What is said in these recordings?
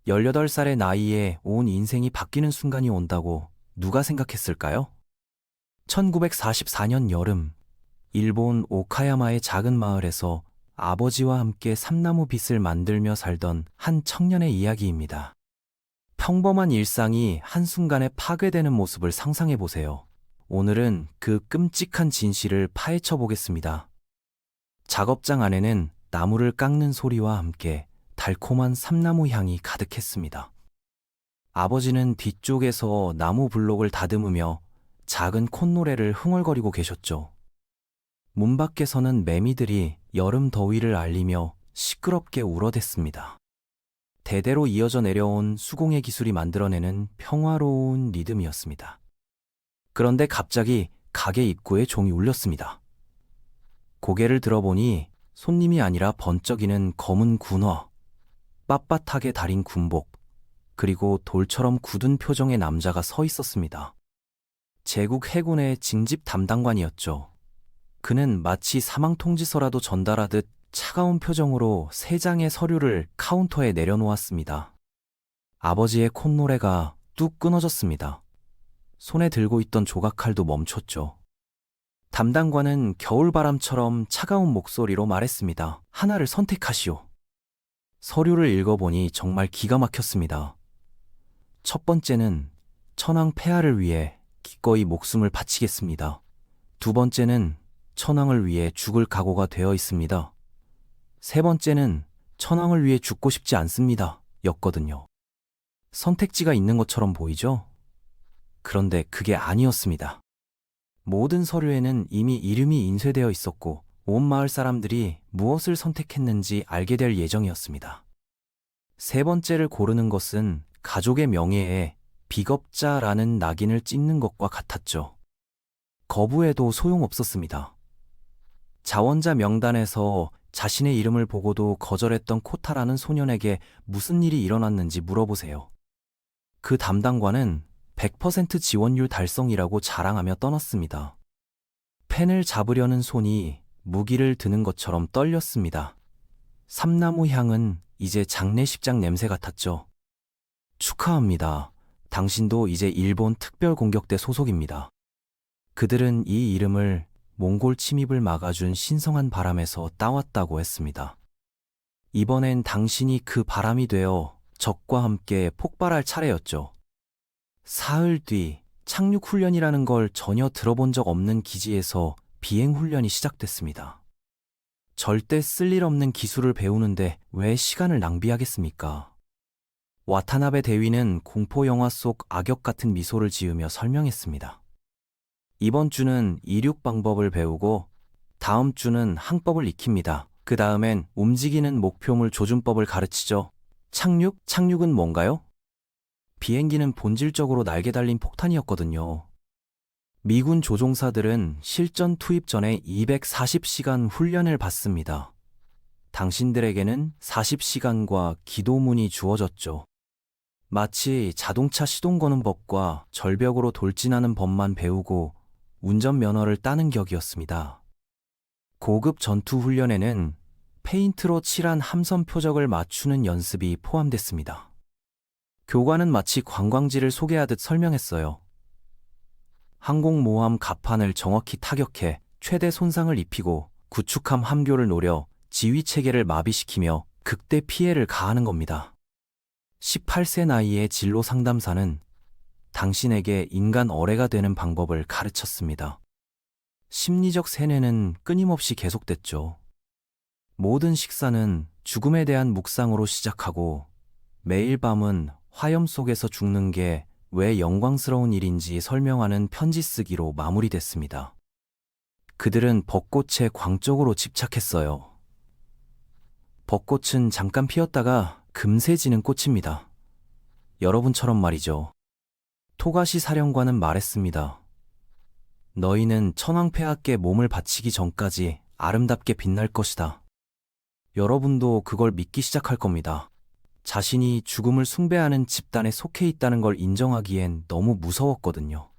18살의 나이에 온 인생이 바뀌는 순간이 온다고 누가 생각했을까요? 1944년 여름, 일본 오카야마의 작은 마을에서 아버지와 함께 삼나무 빚을 만들며 살던 한 청년의 이야기입니다. 평범한 일상이 한순간에 파괴되는 모습을 상상해 보세요. 오늘은 그 끔찍한 진실을 파헤쳐 보겠습니다. 작업장 안에는 나무를 깎는 소리와 함께 달콤한 삼나무 향이 가득했습니다. 아버지는 뒤쪽에서 나무 블록을 다듬으며 작은 콧노래를 흥얼거리고 계셨죠. 문 밖에서는 매미들이 여름 더위를 알리며 시끄럽게 울어댔습니다. 대대로 이어져 내려온 수공예 기술이 만들어내는 평화로운 리듬이었습니다. 그런데 갑자기 가게 입구에 종이 울렸습니다. 고개를 들어보니 손님이 아니라 번쩍이는 검은 군화, 빳빳하게 다린 군복, 그리고 돌처럼 굳은 표정의 남자가 서 있었습니다. 제국 해군의 징집 담당관이었죠. 그는 마치 사망 통지서라도 전달하듯 차가운 표정으로 3장의 서류를 카운터에 내려놓았습니다. 아버지의 콧노래가 뚝 끊어졌습니다. 손에 들고 있던 조각칼도 멈췄죠. 담당관은 겨울바람처럼 차가운 목소리로 말했습니다. 하나를 선택하시오. 서류를 읽어보니 정말 기가 막혔습니다. 첫 번째는 천황 폐하를 위해 기꺼이 목숨을 바치겠습니다. 두 번째는 천황을 위해 죽을 각오가 되어 있습니다. 세 번째는 천황을 위해 죽고 싶지 않습니다. 였거든요. 선택지가 있는 것처럼 보이죠? 그런데 그게 아니었습니다. 모든 서류에는 이미 이름이 인쇄되어 있었고 온 마을 사람들이 무엇을 선택했는지 알게 될 예정이었습니다. 세 번째를 고르는 것은 가족의 명예에 비겁자라는 낙인을 찍는 것과 같았죠. 거부해도 소용없었습니다. 자원자 명단에서 자신의 이름을 보고도 거절했던 코타라는 소년에게 무슨 일이 일어났는지 물어보세요. 그 담당관은 100% 지원율 달성이라고 자랑하며 떠났습니다. 펜을 잡으려는 손이 무기를 드는 것처럼 떨렸습니다. 삼나무 향은 이제 장례식장 냄새 같았죠. 축하합니다. 당신도 이제 일본 특별공격대 소속입니다. 그들은 이 이름을 몽골 침입을 막아준 신성한 바람에서 따왔다고 했습니다. 이번엔 당신이 그 바람이 되어 적과 함께 폭발할 차례였죠. 사흘 뒤 착륙훈련이라는 걸 전혀 들어본 적 없는 기지에서 비행훈련이 시작됐습니다. 절대 쓸 일 없는 기술을 배우는데 왜 시간을 낭비하겠습니까? 와타나베 대위는 공포영화 속 악역 같은 미소를 지으며 설명했습니다. 이번 주는 이륙 방법을 배우고 다음 주는 항법을 익힙니다. 그 다음엔 움직이는 목표물 조준법을 가르치죠. 착륙은 뭔가요? 비행기는 본질적으로 날개 달린 폭탄이었거든요. 미군 조종사들은 실전 투입 전에 240시간 훈련을 받습니다. 당신들에게는 40시간과 기도문이 주어졌죠. 마치 자동차 시동 거는 법과 절벽으로 돌진하는 법만 배우고 운전면허를 따는 격이었습니다. 고급 전투 훈련에는 페인트로 칠한 함선 표적을 맞추는 연습이 포함됐습니다. 교관은 마치 관광지를 소개하듯 설명했어요. 항공모함 갑판을 정확히 타격해 최대 손상을 입히고 구축함 함교를 노려 지휘체계를 마비시키며 극대 피해를 가하는 겁니다. 18세 나이의 진로 상담사는 당신에게 인간 어뢰가 되는 방법을 가르쳤습니다. 심리적 세뇌는 끊임없이 계속됐죠. 모든 식사는 죽음에 대한 묵상으로 시작하고 매일 밤은 화염 속에서 죽는 게 왜 영광스러운 일인지 설명하는 편지 쓰기로 마무리됐습니다. 그들은 벚꽃에 광적으로 집착했어요. 벚꽃은 잠깐 피었다가 금세 지는 꽃입니다. 여러분처럼 말이죠. 토가시 사령관은 말했습니다. 너희는 천황폐하께 몸을 바치기 전까지 아름답게 빛날 것이다. 여러분도 그걸 믿기 시작할 겁니다. 자신이 죽음을 숭배하는 집단에 속해 있다는 걸 인정하기엔 너무 무서웠거든요.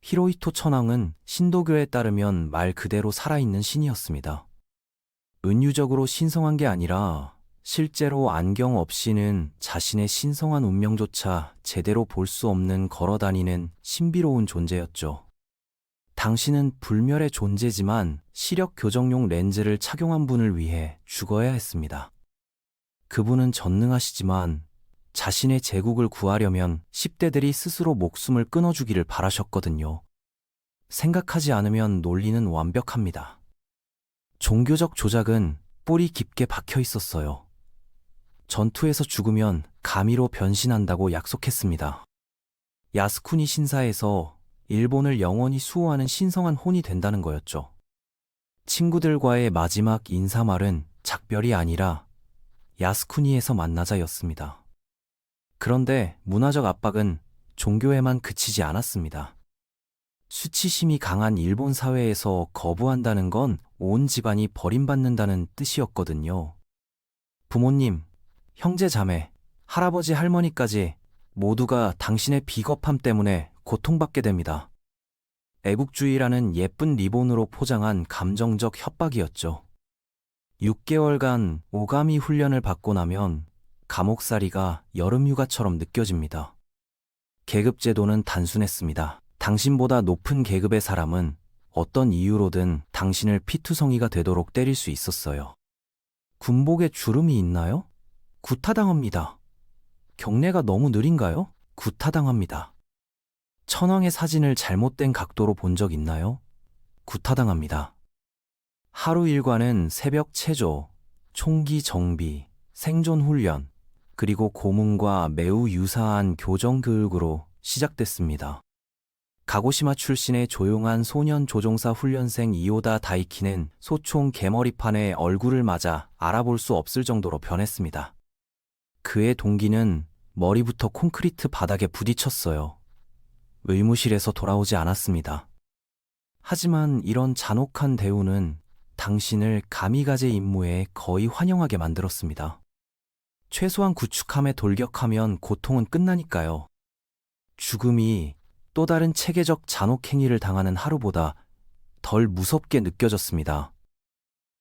히로히토 천황은 신도교에 따르면 말 그대로 살아있는 신이었습니다. 은유적으로 신성한 게 아니라 실제로 안경 없이는 자신의 신성한 운명조차 제대로 볼 수 없는 걸어다니는 신비로운 존재였죠. 당신은 불멸의 존재지만 시력 교정용 렌즈를 착용한 분을 위해 죽어야 했습니다. 그분은 전능하시지만 자신의 제국을 구하려면 10대들이 스스로 목숨을 끊어주기를 바라셨거든요. 생각하지 않으면 논리는 완벽합니다. 종교적 조작은 뿌리 깊게 박혀 있었어요. 전투에서 죽으면 가미로 변신한다고 약속했습니다. 야스쿠니 신사에서 일본을 영원히 수호하는 신성한 혼이 된다는 거였죠. 친구들과의 마지막 인사말은 작별이 아니라 야스쿠니에서 만나자였습니다. 그런데 문화적 압박은 종교에만 그치지 않았습니다. 수치심이 강한 일본 사회에서 거부한다는 건 온 집안이 버림받는다는 뜻이었거든요. 부모님, 형제 자매, 할아버지 할머니까지 모두가 당신의 비겁함 때문에 고통받게 됩니다. 애국주의라는 예쁜 리본으로 포장한 감정적 협박이었죠. 6개월간 오가미 훈련을 받고 나면 감옥살이가 여름휴가처럼 느껴집니다. 계급제도는 단순했습니다. 당신보다 높은 계급의 사람은 어떤 이유로든 당신을 피투성이가 되도록 때릴 수 있었어요. 군복에 주름이 있나요? 구타당합니다. 경례가 너무 느린가요? 구타당합니다. 천황의 사진을 잘못된 각도로 본 적 있나요? 구타당합니다. 하루 일과는 새벽 체조, 총기 정비, 생존 훈련, 그리고 고문과 매우 유사한 교정 교육으로 시작됐습니다. 가고시마 출신의 조용한 소년 조종사 훈련생 이오다 다이키는 소총 개머리판에 얼굴을 맞아 알아볼 수 없을 정도로 변했습니다. 그의 동기는 머리부터 콘크리트 바닥에 부딪혔어요. 의무실에서 돌아오지 않았습니다. 하지만 이런 잔혹한 대우는 당신을 가미가제 임무에 거의 환영하게 만들었습니다. 최소한 구축함에 돌격하면 고통은 끝나니까요. 죽음이 또 다른 체계적 잔혹행위를 당하는 하루보다 덜 무섭게 느껴졌습니다.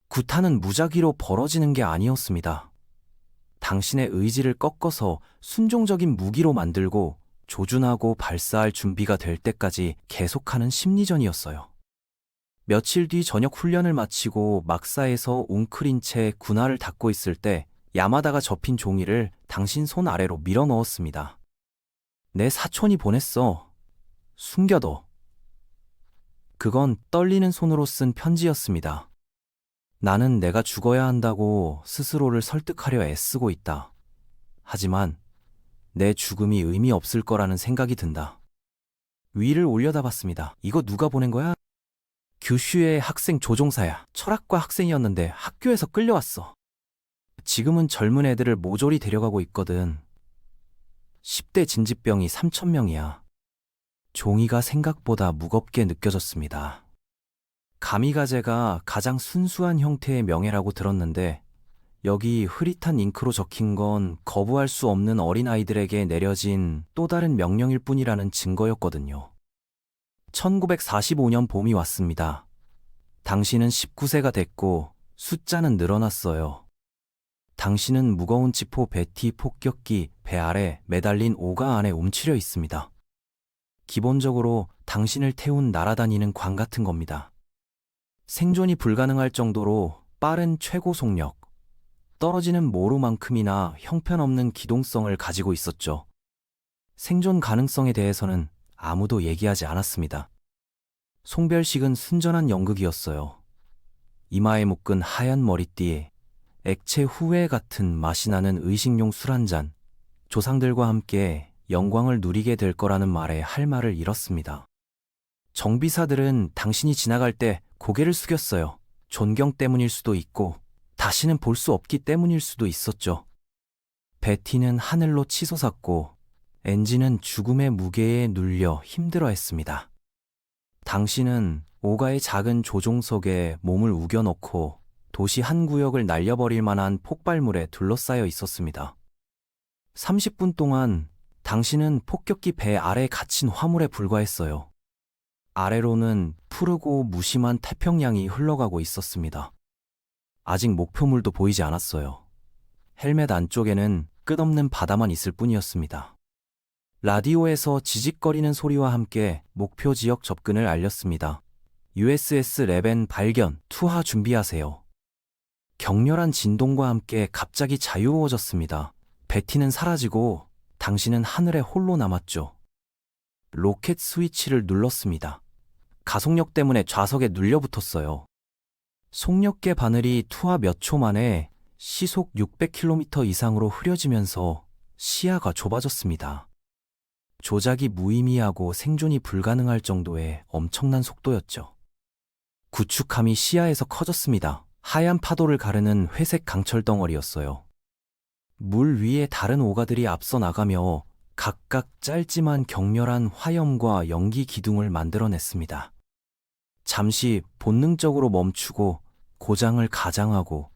구타는 무작위로 벌어지는 게 아니었습니다. 당신의 의지를 꺾어서 순종적인 무기로 만들고 조준하고 발사할 준비가 될 때까지 계속하는 심리전이었어요. 며칠 뒤 저녁 훈련을 마치고 막사에서 웅크린 채 군화를 닦고 있을 때 야마다가 접힌 종이를 당신 손 아래로 밀어 넣었습니다. 내 사촌이 보냈어. 숨겨둬. 그건 떨리는 손으로 쓴 편지였습니다. 나는 내가 죽어야 한다고 스스로를 설득하려 애쓰고 있다. 하지만 내 죽음이 의미 없을 거라는 생각이 든다. 위를 올려다봤습니다. 이거 누가 보낸 거야? 규슈의 학생 조종사야. 철학과 학생이었는데 학교에서 끌려왔어. 지금은 젊은 애들을 모조리 데려가고 있거든. 10대 진지병이 3,000명이야. 종이가 생각보다 무겁게 느껴졌습니다. 가미가제가 가장 순수한 형태의 명예라고 들었는데 여기 흐릿한 잉크로 적힌 건 거부할 수 없는 어린아이들에게 내려진 또 다른 명령일 뿐이라는 증거였거든요. 1945년 봄이 왔습니다. 당신은 19세가 됐고 숫자는 늘어났어요. 당신은 무거운 지포 베티 폭격기 배 아래 매달린 오가 안에 움츠려 있습니다. 기본적으로 당신을 태운 날아다니는 관 같은 겁니다. 생존이 불가능할 정도로 빠른 최고 속력, 떨어지는 모루만큼이나 형편없는 기동성을 가지고 있었죠. 생존 가능성에 대해서는 아무도 얘기하지 않았습니다. 송별식은 순전한 연극이었어요. 이마에 묶은 하얀 머리띠에 액체 후회 같은 맛이 나는 의식용 술 한 잔, 조상들과 함께 영광을 누리게 될 거라는 말에 할 말을 잃었습니다. 정비사들은 당신이 지나갈 때 고개를 숙였어요. 존경 때문일 수도 있고 다시는 볼 수 없기 때문일 수도 있었죠. 베티는 하늘로 치솟았고 엔진은 죽음의 무게에 눌려 힘들어했습니다. 당신은 오가의 작은 조종석에 몸을 우겨넣고 도시 한 구역을 날려버릴 만한 폭발물에 둘러싸여 있었습니다. 30분 동안 당신은 폭격기 배 아래 갇힌 화물에 불과했어요. 아래로는 푸르고 무심한 태평양이 흘러가고 있었습니다. 아직 목표물도 보이지 않았어요. 헬멧 안쪽에는 끝없는 바다만 있을 뿐이었습니다. 라디오에서 지직거리는 소리와 함께 목표 지역 접근을 알렸습니다. USS 레벤 발견, 투하 준비하세요. 격렬한 진동과 함께 갑자기 자유로워졌습니다. 베티는 사라지고 당신은 하늘에 홀로 남았죠. 로켓 스위치를 눌렀습니다. 가속력 때문에 좌석에 눌려붙었어요. 속력계 바늘이 투하 몇 초 만에 시속 600km 이상으로 흐려지면서 시야가 좁아졌습니다. 조작이 무의미하고 생존이 불가능할 정도의 엄청난 속도였죠. 구축함이 시야에서 커졌습니다. 하얀 파도를 가르는 회색 강철 덩어리였어요. 물 위에 다른 오가들이 앞서 나가며 각각 짧지만 격렬한 화염과 연기 기둥을 만들어냈습니다. 잠시 본능적으로 멈추고 고장을 가장하고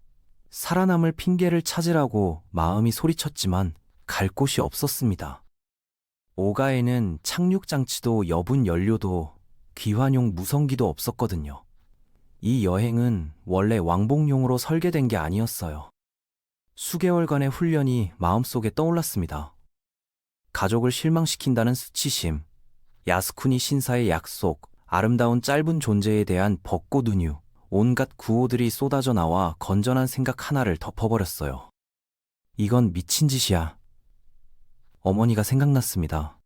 살아남을 핑계를 찾으라고 마음이 소리쳤지만 갈 곳이 없었습니다. 오가에는 착륙장치도 여분 연료도 귀환용 무성기도 없었거든요. 이 여행은 원래 왕복용으로 설계된 게 아니었어요. 수개월간의 훈련이 마음속에 떠올랐습니다. 가족을 실망시킨다는 수치심, 야스쿠니 신사의 약속, 아름다운 짧은 존재에 대한 벚꽃 운유, 온갖 구호들이 쏟아져 나와 건전한 생각 하나를 덮어버렸어요. 이건 미친 짓이야. 어머니가 생각났습니다.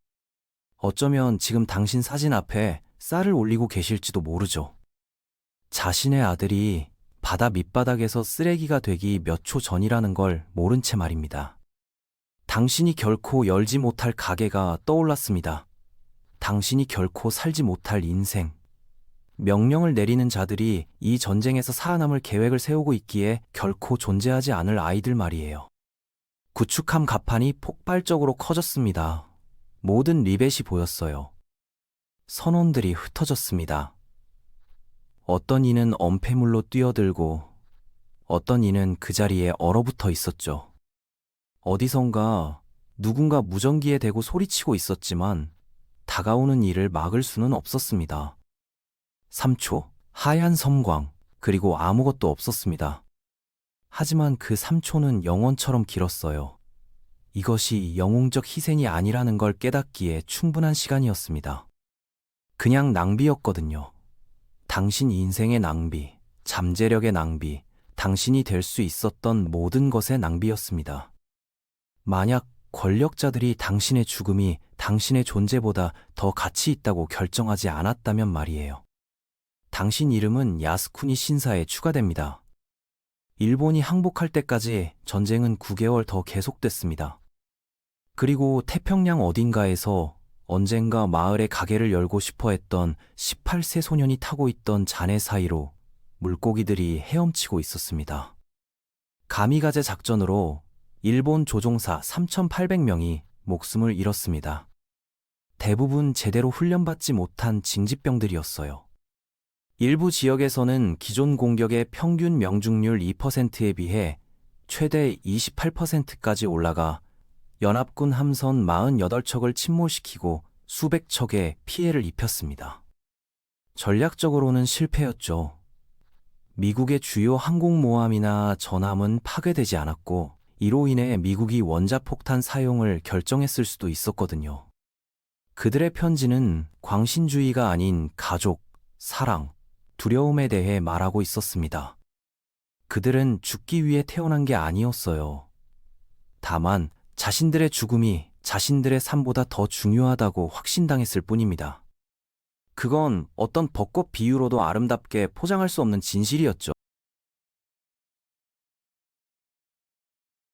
어쩌면 지금 당신 사진 앞에 쌀을 올리고 계실지도 모르죠. 자신의 아들이 바다 밑바닥에서 쓰레기가 되기 몇 초 전이라는 걸 모른 채 말입니다. 당신이 결코 열지 못할 가게가 떠올랐습니다. 당신이 결코 살지 못할 인생. 명령을 내리는 자들이 이 전쟁에서 살아남을 계획을 세우고 있기에 결코 존재하지 않을 아이들 말이에요. 구축함 갑판이 폭발적으로 커졌습니다. 모든 리벳이 보였어요. 선원들이 흩어졌습니다. 어떤 이는 엄폐물로 뛰어들고 어떤 이는 그 자리에 얼어붙어 있었죠. 어디선가 누군가 무전기에 대고 소리치고 있었지만 다가오는 이를 막을 수는 없었습니다. 3초, 하얀 섬광, 그리고 아무것도 없었습니다. 하지만 그 3초는 영원처럼 길었어요. 이것이 영웅적 희생이 아니라는 걸 깨닫기에 충분한 시간이었습니다. 그냥 낭비였거든요. 당신 인생의 낭비, 잠재력의 낭비, 당신이 될 수 있었던 모든 것의 낭비였습니다. 만약 권력자들이 당신의 죽음이 당신의 존재보다 더 가치 있다고 결정하지 않았다면 말이에요. 당신 이름은 야스쿠니 신사에 추가됩니다. 일본이 항복할 때까지 전쟁은 9개월 더 계속됐습니다. 그리고 태평양 어딘가에서 언젠가 마을에 가게를 열고 싶어 했던 18세 소년이 타고 있던 잔해 사이로 물고기들이 헤엄치고 있었습니다. 가미가제 작전으로 일본 조종사 3,800명이 목숨을 잃었습니다. 대부분 제대로 훈련받지 못한 징집병들이었어요. 일부 지역에서는 기존 공격의 평균 명중률 2%에 비해 최대 28%까지 올라가 연합군 함선 48척을 침몰시키고 수백 척의 피해를 입혔습니다. 전략적으로는 실패였죠. 미국의 주요 항공모함이나 전함은 파괴되지 않았고 이로 인해 미국이 원자폭탄 사용을 결정했을 수도 있었거든요. 그들의 편지는 광신주의가 아닌 가족, 사랑, 두려움에 대해 말하고 있었습니다. 그들은 죽기 위해 태어난 게 아니었어요. 다만 자신들의 죽음이 자신들의 삶보다 더 중요하다고 확신당했을 뿐입니다. 그건 어떤 벚꽃 비유로도 아름답게 포장할 수 없는 진실이었죠.